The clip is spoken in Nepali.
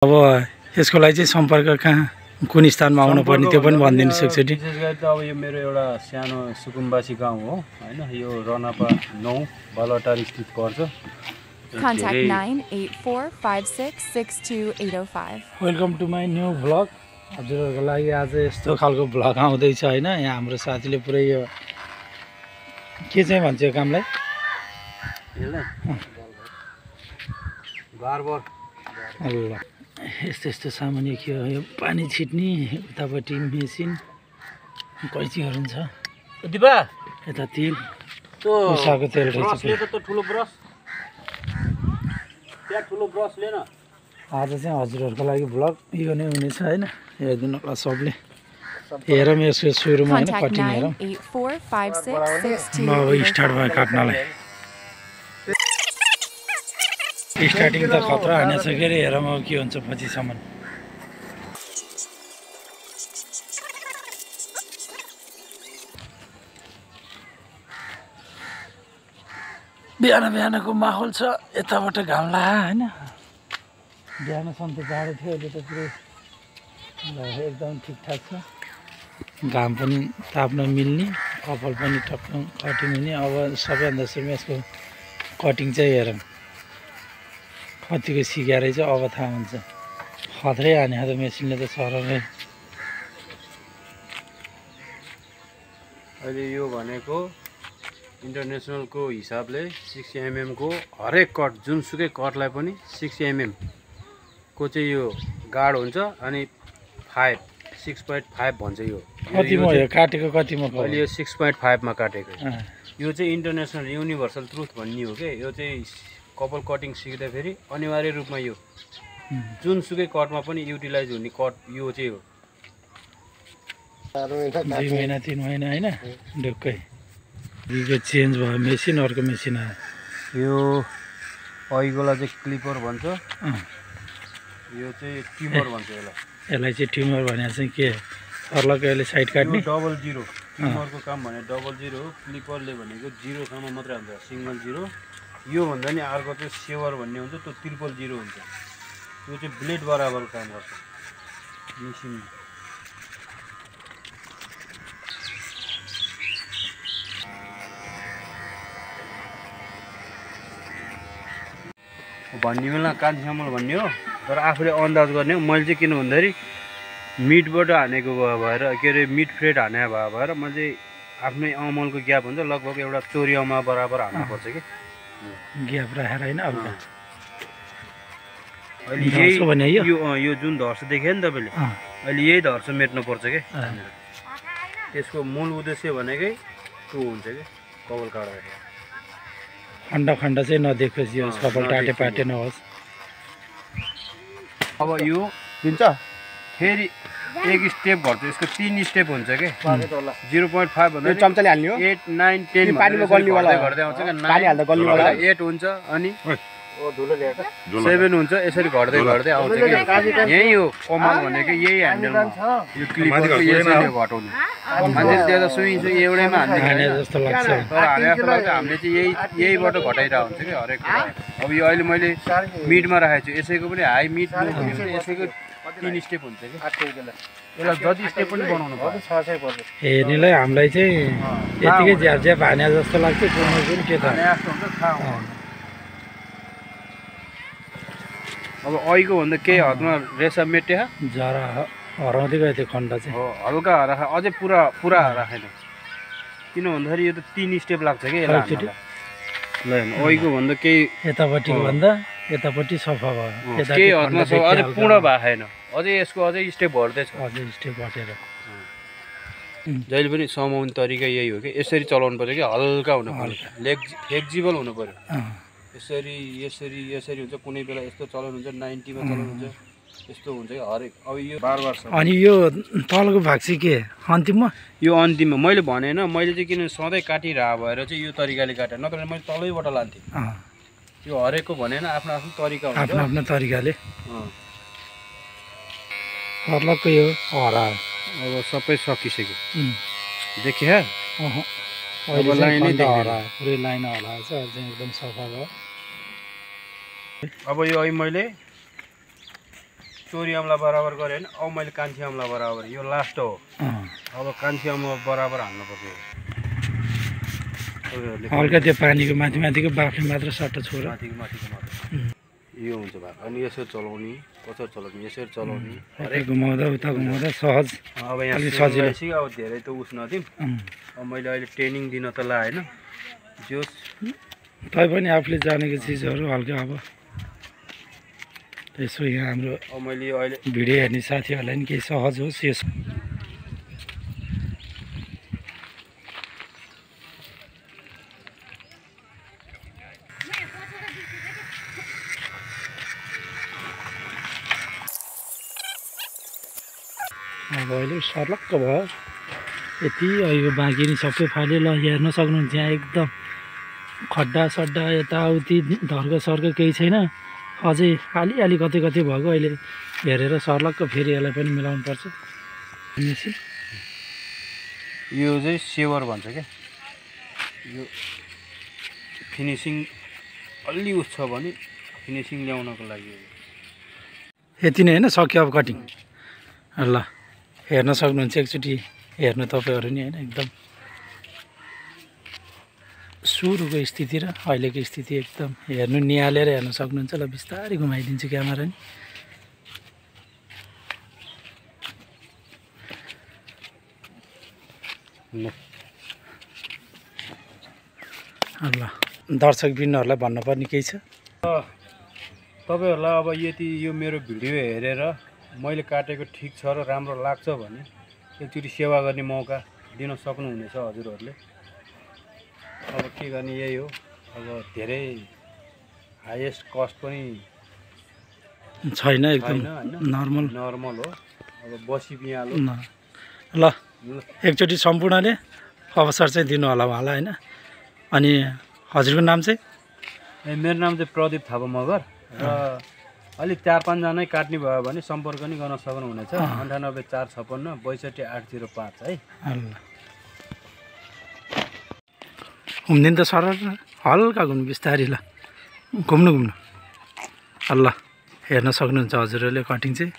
अब यसको लागि चाहिँ सम्पर्क कहाँ कुन स्थानमा आउनु पर्ने त्यो पनि भनिदिनु सक्छ नि। विशेष गरी त अब यो मेरो एउटा सानो सुकुम्बासी गाउँ हो हैन, यो रनपा 9 बलटार स्थित पर्छ। Contact 984566285. Welcome to my new vlog. हजुरहरूको लागि आज यस्तो खालको भ्लग आउँदैछ हैन। यहाँ हाम्रो साथीले पुरै यो के चाहिँ भन्छ यो कामलाई बारबर ल यस्तो यस्तो सामान के हो, यो पानी छिट्ने उतापट्टि मेसिन कैचीहरू छ, दिपा यता तेल त्यो उसाको तेल रहेछ। ब्रसले त ठुलो ब्रस त्यहाँ ठुलो ब्रस लिएन। आज चाहिँ हजुरहरूको लागि भ्लग यो नै हुनेछ हैन। हेरिदिनु होला सबले। हेरौँ यसको सुरुमा हैन Contact कटिङ हेरौँ। 984566285. अब स्टार्ट भयो काट्नलाई। स्टार्टिङ त खतरा हानेछ के अरे, हेरौँ अब के हुन्छ पछिसम्म। बिहान बिहानको माहौल छ, यताबाट घाम लाग्यो होइन। बिहानसम्म त जाडो थियो, अहिले त पुरै एकदम ठिकठाक छ। घाम पनि ताप्न मिल्ने, कपाल पनि टक्क कटिङ हुने। अब सबैभन्दा सुरुमा यसको कटिङ चाहिँ हेरौँ कतिको सिकाएर चाहिँ अब थाहा हुन्छ। खत्रै हाने त मेसिनले त सरलै। अहिले यो भनेको इन्टरनेसनलको हिसाबले 6 mm को हरेक कट जुनसुकै कटलाई पनि 6 mm को चाहिँ यो गाड हुन्छ। अनि 6.5 भन्छ यो। कतिमा हो काटेको, कतिमा भयो? अहिले यो 6.5 मा काटेको। यो चाहिँ इन्टरनेसनल युनिभर्सल ट्रुथ भन्ने हो के। यो चाहिँ कपाल कटिङ सिक्दाखेरि अनिवार्य रूपमा यो जुनसुकै कटमा पनि युटिलाइज हुने कट यो चाहिँ हो। 2 महिना 3 महिना होइन ढुक्कै यो चेन्ज भयो मेसिन, अर्को मेसिन आयो। यो अहिलेलाई चाहिँ क्लिपर भन्छ, यो चाहिँ ट्युमर भन्छ यसलाई। यसलाई चाहिँ ट्युमर भनेर चाहिँ के सर्लको यसले साइड काट्ने। यो डबल जिरो ट्युमरको काम भने डबल जिरो हो। क्लिपरले भनेको 0 सम्म मात्रै हुन्छ, सिङ्गल जिरो। यो भन्दा नि अर्को चाहिँ सेवर भन्ने हुन्छ, त्यो ट्रिपल जिरो हुन्छ। यो चाहिँ ब्लेड बराबर काम गर्छ मेसिन। भन्ने बेला कान्छी चामल भन्ने हो, तर आफूले अन्दाज गर्ने हो। मैले चाहिँ किन भन्दाखेरि मिटबाट हानेको भएर के अरे मिट फ्रेड हाने भएर मैले चाहिँ आफ्नै अमलको ग्याप हुन्छ, लगभग एउटा चोरियामा बराबर हाल्नुपर्छ कि ग्याप राखेर होइन। अब अहिले यो जुन धर्स देख्यो नि तपाईँले, अहिले यही धर्स मेट्नुपर्छ कि। त्यसको मूल उद्देश्य भनेकै त्यो हुन्छ कि कपाल काट्दाखेरि खण्ड खण्ड चाहिँ नदेखोस्, यो कपाल टाटे पाटे नहोस्। अब यो दिन्छ फेरि एक स्टेप घट्छ, यसको 3 स्टेप हुन्छ कि। 0.5 भन्दा चम्चाले हाल्ने हो। 8 9 10 पानीमा गल्नेवाला घट्दै आउँछ कि। 8 हुन्छ अनि 7 हुन्छ, यसरी घट्दै घट्दै आउँछ कि। यही हो कमाल भनेको, यही ह्यान्डलमा यो क्लिपरको यसरी घटाउने। मान्छेले देख्दा सुई एउटैमा हान्ने जस्तो लाग्छ। तर हाने जस्तो लाग्छ। हामीले चाहिँ यहीबाट घटाइरहेको हुन्छ कि हरेक कुरा। अब यो अहिले मैले मिडमा राखेको छु, यसैको पनि हाई मिड यसैको 3 स्टेप हुन्छ कि। यसलाई जति स्टेप पनि बनाउनु पर्छ। हेर्नेलाई हामीलाई चाहिँ यतिकै झ्याप झ्याप हाने जस्तो लाग्छ। कुन कुन के थाहा। अब अहिलेको भन्दा केही हदमा रेसा मेट्या जरा हराउँदै गयो त्यो खण्ड चाहिँ। हो हल्का राख, अझै पुरा राखेन। किन भन्दाखेरि यो त 3 स्टेप लाग्छ कि यसलाई हान्नलाई। ल अहिलेको भन्दा केही यतापट्टिको भन्दा यतापट्टि सफा भयो, केही हदमा अझै पूर्ण भएको छैन। अझै यसको अझै स्टेप घट्दैछ, अझै स्टेप घटेर। जहिले पनि समाउने तरिका यही हो कि। यसरी चलाउनु पर्छ कि, हल्का हुनु पर्छ, फ्लेक्जिबल हुनु पर्यो। यसरी यसरी यसरी हुन्छ, कुनै बेला यस्तो चलाउनु हुन्छ, 90 मा चलाउनु हुन्छ, यस्तो हुन्छ कि हरेक। अब यो बार अनि यो तलको भाग चाहिँ के अन्तिममा? यो अन्तिममा मैले भनेन, मैले चाहिँ किन सधैँ काटिरह भएर चाहिँ यो तरिकाले काटेँ, नत्र मैले तलैबाट लान्थेँ। यो हरेकको भनेन, आफ्नो आफ्नो तरिका हुन्छ, आफ्नो आफ्नो तरिकाले। सर्लको यो हरा अब सबै सकिसक्यो देखिया। अहिले लाइनै हरा पुरै लाइन हराएको छ, अझै एकदम सफा भयो। अब यो अहिले मैले चोरी अमला बराबर गरेँ होइन अब मैले कान्छी अमला बराबर यो लास्ट हो अब कान्छी अमला बराबर हाल्नुपर्छ हल्का त्यो पानीको माथिको बाफले मात्र सट्ट छोड माथिको मात्र यो हुन्छ भाग अनि यसरी चलाउने कसरी चलाउने यसरी चलाउने घुमाउँदा उता घुमाउँदा सहज अब यहाँ सजिलो अब धेरै त उस नदिउँ अब मैले अहिले ट्रेनिङ दिन त ला होइन जोस् तै पनि आफूले जानेको चिजहरू हल्का अब त्यसो यहाँ हाम्रो अब मैले यो अहिले भिडियो हेर्ने साथीहरूलाई पनि केही सहज होस् यस अब अहिले सर्लक्क भयो यति यो बाँकी नि सबै फाल्यो ल हेर्न सक्नुहुन्छ यहाँ एकदम खड्डा सड्डा यताउति धर्क सर्क केही छैन अझै अलिअलि कतै कतै भएको अहिले हेरेर सर्लक्क फेरि यसलाई पनि मिलाउनु पर्छ यो चाहिँ सेवर भन्छ क्या यो फिनिसिङ अलि उस छ भने फिनिसिङ ल्याउनको लागि यति नै होइन सक्यो अब कटिङ ल हेर्न सक्नुहुन्छ एकचोटि हेर्नु तपाईँहरू नि होइन एकदम सुरुको स्थिति र अहिलेको स्थिति एकदम हेर्नु निहालेर हेर्न सक्नुहुन्छ ल बिस्तारै घुमाइदिन्छु क्यामेरा नि ल दर्शकबिनहरूलाई भन्नुपर्ने केही छ तपाईँहरूलाई अब यति यो मेरो भिडियो हेरेर मैले काटेको ठिक छ र राम्रो लाग्छ भने एकचोटि सेवा गर्ने मौका दिन सक्नुहुनेछ हजुरहरूले अब के गर्ने यही हो अब धेरै हाइएस्ट कस्ट पनि छैन एकदम नर्मल हो अब बसी पियालो ल एकचोटि सम्पूर्णले अवसर चाहिँ दिनु होला उहाँलाई होइन अनि हजुरको नाम चाहिँ मेरो नाम चाहिँ प्रदीप थापा मगर र अलिक 4-5 जनै काट्ने भयो भने सम्पर्क नि गर्न सक्नुहुनेछ 9845562805 है घुम्दिन त सर हल्का घुम्नु बिस्तारै ल घुम्नु ल हेर्न सक्नुहुन्छ हजुरहरूले कटिङ चाहिँ